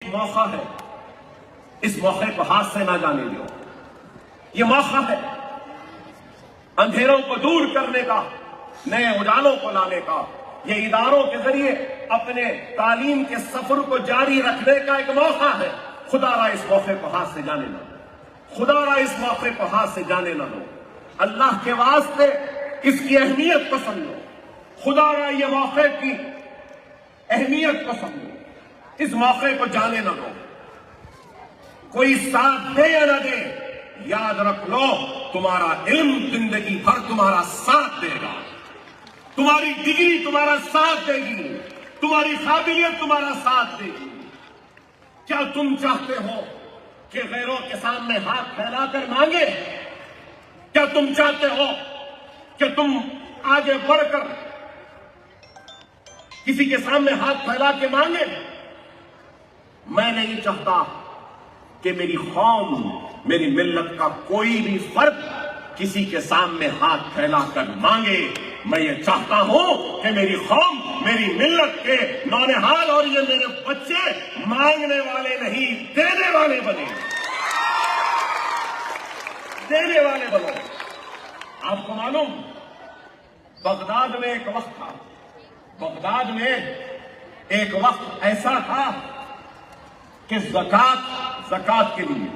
मौका है, इस मौके को हाथ से ना जाने दो। ये मौका है अंधेरों को दूर करने का, नए उजालों को लाने का। ये इदारों के जरिए अपने तालीम के सफर को जारी रखने का एक मौका है। खुदारा इस मौके को हाथ से जाने ना दो, खुदारा इस मौके को हाथ से जाने ना दो। अल्लाह के वास्ते इसकी अहमियत को समझो, खुदारा ये मौके की अहमियत को समझो, इस मौके को जाने ना दो। कोई साथ दे या ना दे, याद रख लो तुम्हारा इल्म जिंदगी भर तुम्हारा साथ देगा, तुम्हारी डिग्री तुम्हारा साथ देगी, तुम्हारी काबिलियत तुम्हारा साथ देगी। क्या तुम चाहते हो कि गैरों के सामने हाथ फैलाकर मांगे? क्या तुम चाहते हो कि तुम आगे बढ़कर किसी के सामने हाथ फैला के मांगे? मैं नहीं चाहता कि मेरी कौम, मेरी मिल्लत का कोई भी फर्द किसी के सामने हाथ फैलाकर मांगे। मैं ये चाहता हूं कि मेरी कौम, मेरी मिल्लत के नौनिहाल और ये मेरे बच्चे मांगने वाले नहीं, देने वाले बने, देने वाले बनो। आपको मालूम, बगदाद में एक वक्त था, बगदाद में एक वक्त ऐसा था कि ज़कात के लिए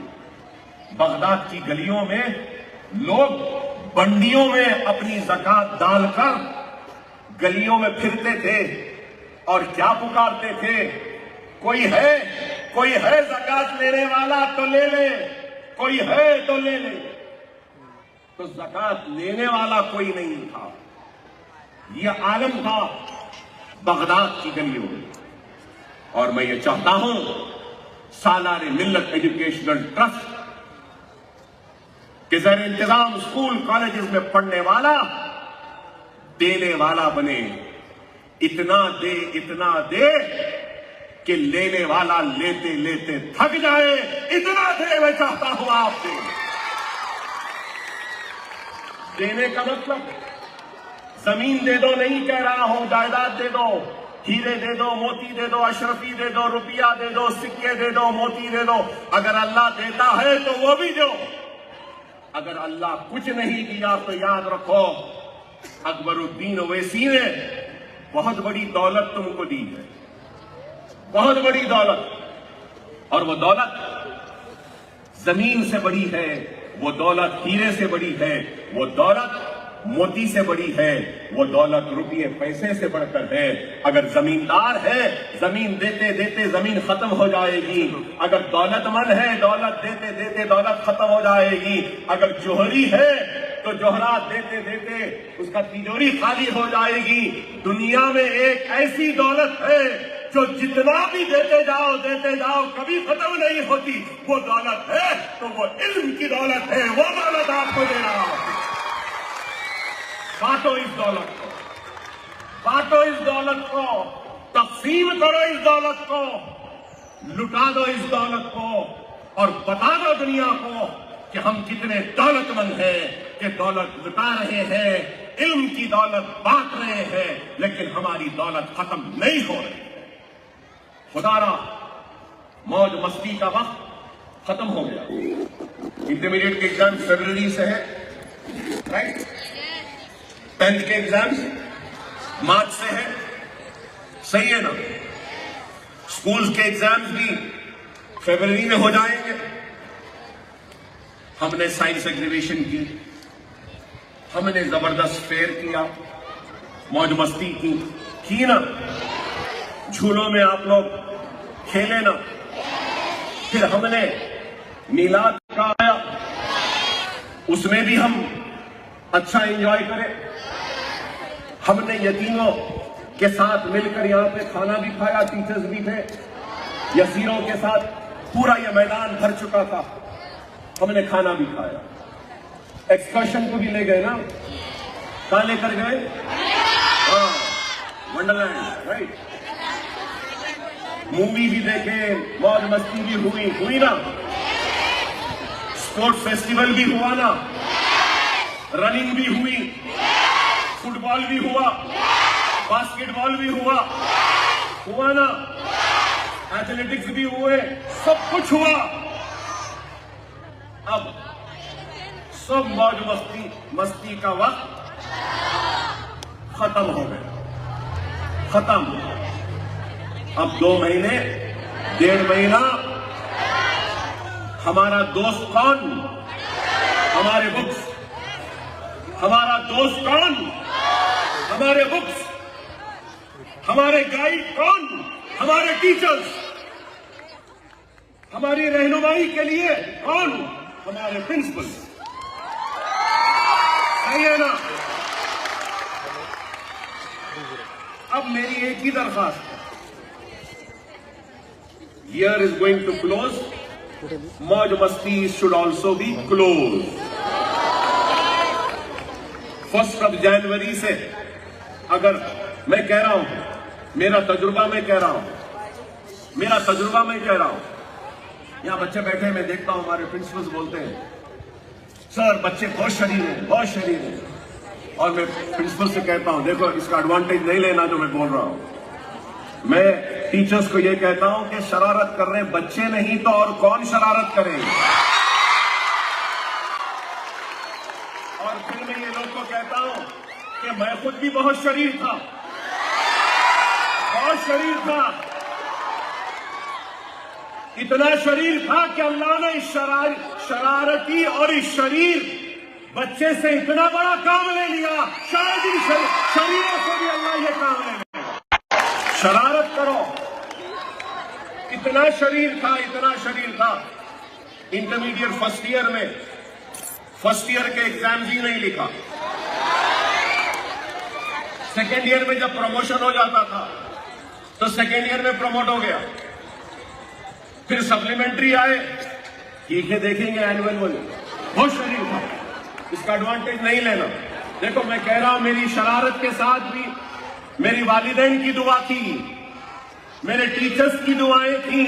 बगदाद की गलियों में लोग बंडियों में अपनी ज़कात डालकर गलियों में फिरते थे और क्या पुकारते थे? कोई है ज़कात लेने वाला तो ले ले, कोई है तो ले ले। तो ज़कात लेने वाला कोई नहीं था। यह आलम था बगदाद की गलियों में। और मैं ये चाहता हूं सालारे मिल्लत एजुकेशनल ट्रस्ट के ज़र इंतजाम स्कूल कॉलेजेस में पढ़ने वाला देने वाला बने। इतना दे कि लेने वाला लेते लेते थक जाए, इतना दे मैं चाहता हूं आपसे। देने का मतलब जमीन दे दो नहीं कह रहा हूं, जायदाद दे दो, हीरे दे दो, मोती दे दो, अशरफी दे दो, रुपया दे दो, सिक्के दे दो, मोती दे दो। अगर अल्लाह देता है तो वो भी दो। अगर अल्लाह कुछ नहीं दिया तो याद रखो अकबरुद्दीन ओवैसी ने बहुत बड़ी दौलत तुमको दी है, बहुत बड़ी दौलत। और वो दौलत जमीन से बड़ी है, वो दौलत हीरे से बड़ी है, वो दौलत मोती से बड़ी है, वो दौलत रुपये पैसे से बढ़कर है। अगर जमींदार है, जमीन देते देते जमीन खत्म हो जाएगी। अगर दौलतमंद है, दौलत देते देते दौलत खत्म हो जाएगी। अगर जोहरी है तो जोहरात देते देते उसका तिजोरी खाली हो जाएगी। दुनिया में एक ऐसी दौलत है जो जितना भी देते जाओ कभी खत्म नहीं होती। वो दौलत है तो वो इल्म की दौलत है, वो दौलत आपको दे रहा हूं। बांटो इस दौलत को, बांटो इस दौलत को, तकसीम करो इस दौलत को, लुटा दो इस दौलत को और बता दो दुनिया को कि हम कितने दौलतमंद हैं, कि दौलत लुटा रहे हैं, इल्म की दौलत बांट रहे हैं, लेकिन हमारी दौलत खत्म नहीं हो रही। खुदारा मौज मस्ती का वक्त खत्म हो गया। इंटरमीडिएट के एग्जाम फरवरी से है, राइट? 10th के एग्जाम्स मार्च से है, सही है ना? स्कूल्स के एग्जाम्स भी फरवरी में हो जाएंगे। हमने साइंस एग्जीबिशन की, हमने जबरदस्त फेयर किया, मौज मस्ती की ना, झूलों में आप लोग खेले ना। फिर हमने मीलाद का आया, उसमें भी हम अच्छा एंजॉय करें। हमने यतीमों के साथ मिलकर यहाँ पे खाना भी खाया, टीचर्स भी थे, यसीरों के साथ पूरा ये मैदान भर चुका था, हमने खाना भी खाया। एक्सकर्शन को भी ले गए ना, कहाँ लेकर गए? हाँ, वंडरलैंड, राइट? मूवी भी देखे, मौज मस्ती भी हुई ना, स्पोर्ट फेस्टिवल भी हुआ ना, रनिंग भी हुई, फुटबॉल भी हुआ, बास्केटबॉल भी हुआ ना। एथलेटिक्स भी हुए, सब कुछ हुआ। अब सब मौज मस्ती का वक्त खत्म हो गया, खत्म। अब 2 महीने, 1.5 महीना हमारा दोस्त कौन? हमारे बुक्स। हमारा दोस्त कौन? हमारे बुक्स। हमारे गाइड कौन? हमारे टीचर्स। हमारी रहनुमाई के लिए कौन? हमारे प्रिंसिपल। सही है ना? अब मेरी एक ही दरखास्त है, year is going to close, मौज मस्ती शुड ऑल्सो बी क्लोज। 1 जनवरी से, अगर मैं कह रहा हूं, मेरा तजुर्बा मैं कह रहा हूं, यहां बच्चे बैठे हैं, मैं देखता हूं हमारे प्रिंसिपल्स बोलते हैं सर बच्चे बहुत शरीर हैं, और मैं प्रिंसिपल से कहता हूं देखो इसका एडवांटेज नहीं लेना जो मैं बोल रहा हूं। मैं टीचर्स को यह कहता हूं कि शरारत कर रहे बच्चे नहीं तो और कौन शरारत करेंगे। और फिर मैं ये लोग को कहता हूं कि मैं खुद भी बहुत शरीर था, इतना शरीर था कि अल्लाह ने इस शरारती और इस शरीर बच्चे से इतना बड़ा काम ले लिया, शायद इन शरीरों से भी अल्लाह ये काम ले लिया। शरारत करो, इतना शरीर था। इंटरमीडिएट फर्स्ट ईयर के एग्जाम ही नहीं लिखा। सेकेंड ईयर में जब प्रमोशन हो जाता था तो सेकेंड ईयर में प्रमोट हो गया, फिर सप्लीमेंट्री आए, ठीक है देखेंगे एनुअल वाले, बहुत शरीर था, इसका एडवांटेज नहीं लेना। देखो मैं कह रहा हूं मेरी शरारत के साथ भी मेरी वालिदैन की दुआ थी, मेरे टीचर्स की दुआएं थी,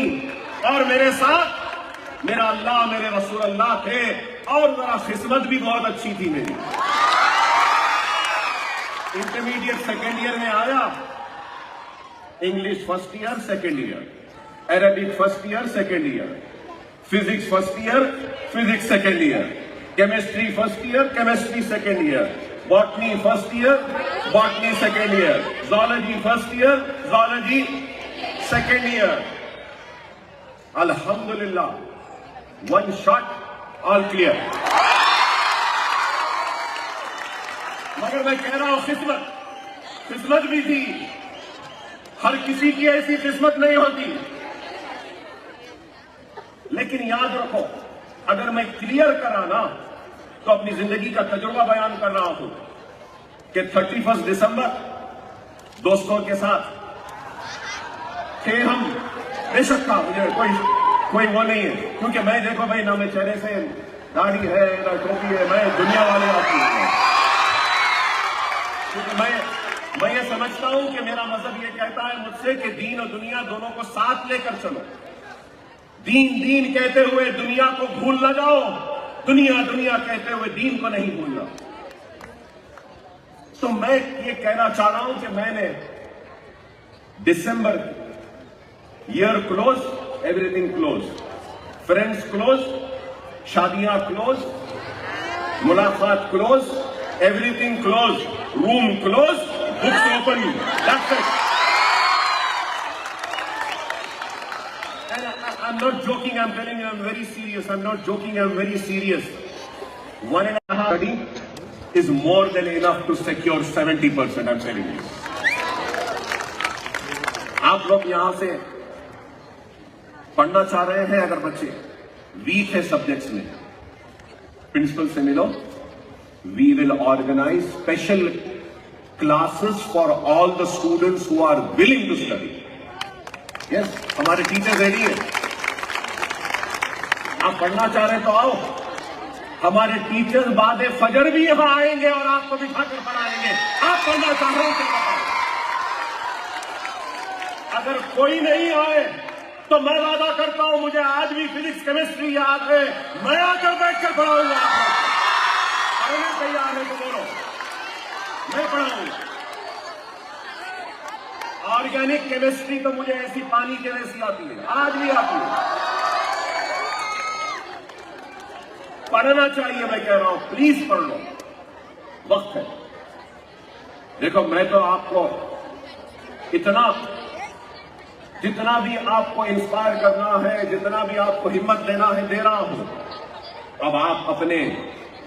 और मेरे साथ मेरा अल्लाह मेरे रसूल अल्लाह थे, और मेरा किस्मत भी बहुत अच्छी थी मेरी। इंटरमीडिएट सेकेंड ईयर में आया, English first year second year, Arabic first year second year, physics first year physics second year, chemistry first year chemistry second year, botany first year botany second year, zoology first year zoology second year. अल्हम्दुलिल्लाह, 1 shot all clear. मगर मैं कह रहा हूं किस्मत भी थी, हर किसी की ऐसी किस्मत नहीं होती। लेकिन याद रखो, अगर मैं क्लियर करा ना तो अपनी जिंदगी का तजुर्बा बयान कर रहा हूं कि 31 दिसंबर दोस्तों के साथ थे हम। बेशक था, मुझे कोई वो नहीं है, क्योंकि मैं देखो भाई ना मैं चेहरे से दाढ़ी है ना टोपी है, मैं दुनिया वाले आदमी हूं, क्योंकि मैं ये समझता हूं कि मेरा मजहब ये कहता है मुझसे कि दीन और दुनिया दोनों को साथ लेकर चलो। दीन कहते हुए दुनिया को भूल न जाओ, दुनिया कहते हुए दीन को नहीं भूलना। तो मैं ये कहना चाह रहा हूं कि मैंने December, year close, everything close, friends close, शादियां क्लोज, मुलाकात close, everything close, room close, books open, that's it. I'm not joking, I'm telling you, I'm very serious. I'm not joking, I'm very serious. 1.5 study is more than enough to secure 70%, I'm telling you. आप लोग यहां से पढ़ना चाह रहे हैं, अगर बच्चे वीक है सब्जेक्ट्स में, प्रिंसिपल से मिलो, we will organize special classes for all the students who are willing to study. Yes, हमारे टीचर रेडी है, आप पढ़ना चाह रहे हैं तो आओ। हमारे टीचर्स बाद फजर भी यहां आएंगे और आपको बिठाकर पढ़ाएंगे। आप पढ़ना चाह रहे हो तो बताओ। अगर कोई नहीं आए तो मैं वादा करता हूं, मुझे आज भी फिजिक्स केमिस्ट्री याद है, मैं आकर बैठकर पढ़ाऊंगा। पढ़ने तैयार है तो बोलो, मैं पढ़ाऊंगा। ऑर्गेनिक केमिस्ट्री तो मुझे ऐसी पानी के जैसी आती है, आज भी आती है। पढ़ना चाहिए, मैं कह रहा हूं, प्लीज पढ़ लो, वक्त है। देखो, मैं तो आपको इतना, जितना भी आपको इंस्पायर करना है, जितना भी आपको हिम्मत देना है, दे रहा हूं। अब आप अपने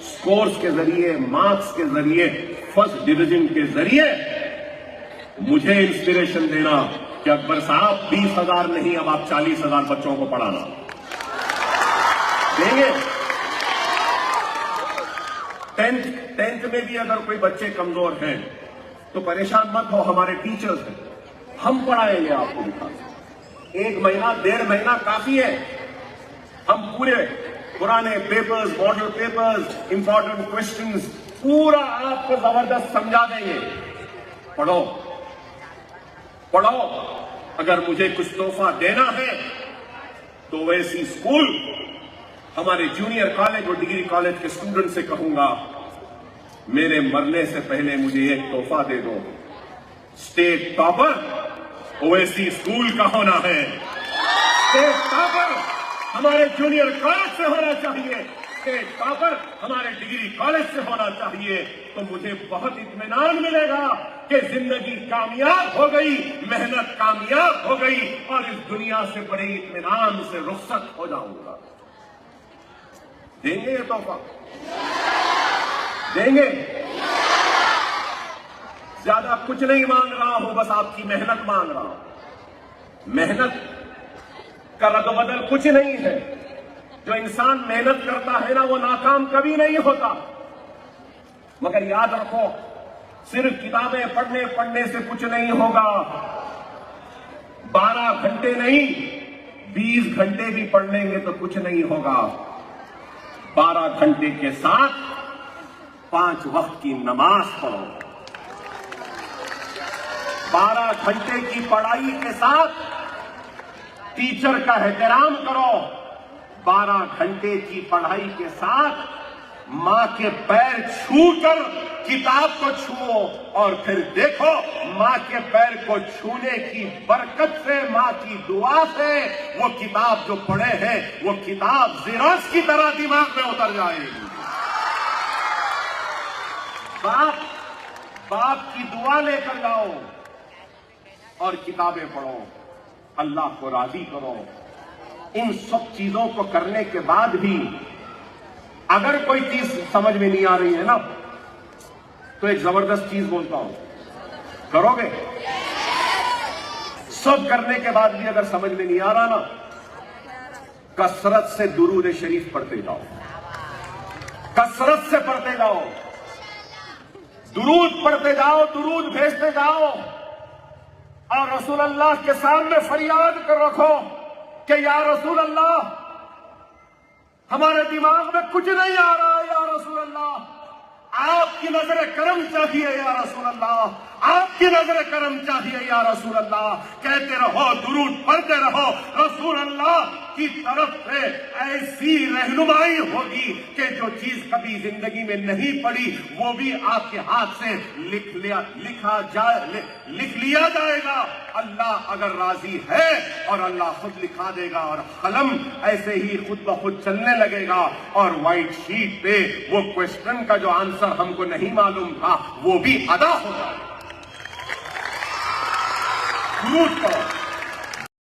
स्कोर्स के जरिए, मार्क्स के जरिए, फर्स्ट डिवीजन के जरिए मुझे इंस्पिरेशन देना कि अकबर साहब 20,000 नहीं, अब आप 40,000 बच्चों को पढ़ाना देंगे। टेंथ में भी अगर कोई बच्चे कमजोर हैं तो परेशान मत हो, हमारे टीचर्स हैं, हम पढ़ाएंगे आपको लिखा। 1 महीना 1.5 महीना काफी है। हम पूरे पुराने papers, model papers, important questions पूरा आपको जबरदस्त समझा देंगे। पढ़ो पढ़ो। अगर मुझे कुछ तोहफा देना है तो वैसी स्कूल, हमारे जूनियर कॉलेज और डिग्री कॉलेज के स्टूडेंट से कहूंगा, मेरे मरने से पहले मुझे एक तोहफा दे दो। स्टेट टॉपर ओवैसी स्कूल का होना है। स्टेट टॉपर हमारे जूनियर कॉलेज से होना चाहिए, स्टेट टॉपर हमारे डिग्री कॉलेज से होना चाहिए। तो मुझे बहुत इत्मीनान मिलेगा कि जिंदगी कामयाब हो गई, मेहनत कामयाब हो गई और इस दुनिया से बड़े इत्मीनान से रुखसत हो जाऊंगा। देंगे ये तोहफा? देंगे? ज्यादा कुछ नहीं मांग रहा हूं, बस आपकी मेहनत मांग रहा हूं। मेहनत का रद्द-बदल कुछ नहीं है। जो इंसान मेहनत करता है ना, वो नाकाम कभी नहीं होता। मगर याद रखो, सिर्फ किताबें पढ़ने से कुछ नहीं होगा। 12 घंटे नहीं, 20 घंटे भी पढ़ लेंगे तो कुछ नहीं होगा। 12 घंटे के साथ 5 वक्त की नमाज पढ़ो। 12 घंटे की पढ़ाई के साथ टीचर का एहतराम करो। 12 घंटे की पढ़ाई के साथ मां के पैर छूकर किताब को छुओ और फिर देखो, मां के पैर को छूने की बरकत से, मां की दुआ से वो किताब जो पढ़े हैं वो किताब ज़ेरोक्स की तरह दिमाग में उतर जाएगी। बाप की दुआ लेकर जाओ और किताबें पढ़ो, अल्लाह को राजी करो। इन सब चीजों को करने के बाद भी अगर कोई चीज समझ में नहीं आ रही है ना, तो एक जबरदस्त चीज बोलता हूं, करोगे? सब करने के बाद भी अगर समझ में नहीं आ रहा ना, कसरत से दुरूद शरीफ पढ़ते जाओ, कसरत से पढ़ते जाओ, दुरूद पढ़ते जाओ, दुरूद भेजते जाओ और रसूल अल्लाह के सामने फरियाद कर रखो कि या रसूल अल्लाह, हमारे दिमाग में कुछ नहीं आ रहा है, या रसूल अल्लाह आपकी नजर करम चाहिए, या रसूल अल्लाह आपकी नजर करम चाहिए, या रसूल अल्लाह। कहते रहो, दुरूद पढ़ते रहो, रसूल अल्लाह की तरफ से ऐसी रहनुमाई होगी कि जो चीज कभी जिंदगी में नहीं पड़ी वो भी आपके हाथ से लिख लिया जाएगा। अल्लाह अगर राजी है और अल्लाह खुद लिखा देगा और कलम ऐसे ही खुद ब खुद चलने लगेगा और व्हाइट शीट पे वो क्वेश्चन का जो आंसर हमको नहीं मालूम था वो भी अदा हो जाएगा। दुरूद पढ़ो।